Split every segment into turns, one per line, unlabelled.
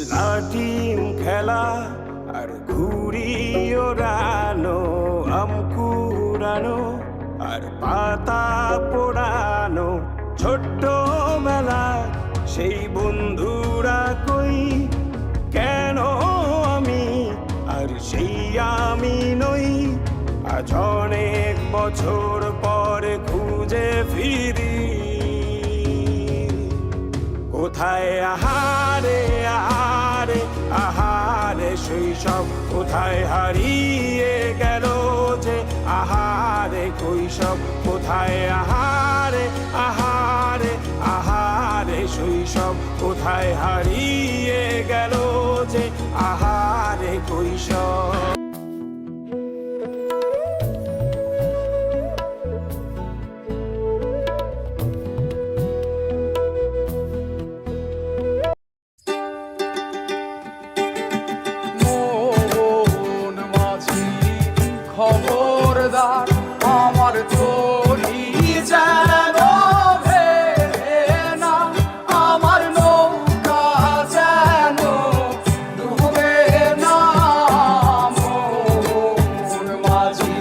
লাটিম খেলা আর ঘুড়ি ওড়ানো, আম কুড়ানো আর পাতা পোড়ানো, ছোট্টবেলা সেই বন্ধুরা কই, কেন আমি আর সেই আমি নই। আজ অনেক বছর পরে খুঁজে ফিরি, কোথায় আহারে আহারে আহারে শৈশব, কোথায় হারিয়ে গেল যে আহারে কৈশব, কোথায় আহারে আহারে আহারে শৈশব, কোথায় হারিয়ে গেল যে আহারে কৈশব।
খবরদার আমার তরি যেন ভেড়ে না, আমার নৌকা যেন ডুবে না। মোহন মাঝি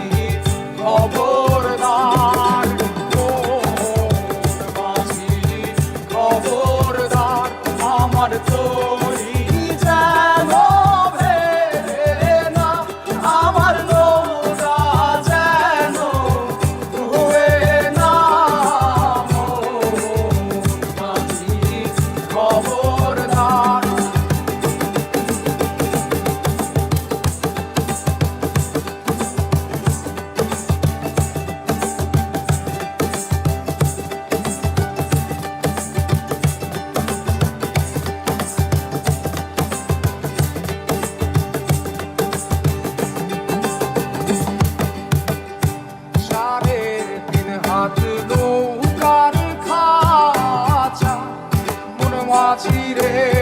খবরদার, মোহন মাঝি খবরদার, আমার তরি যেন ভেড়ে না, আমার নৌকার খাঁচা মন মাঝি রে।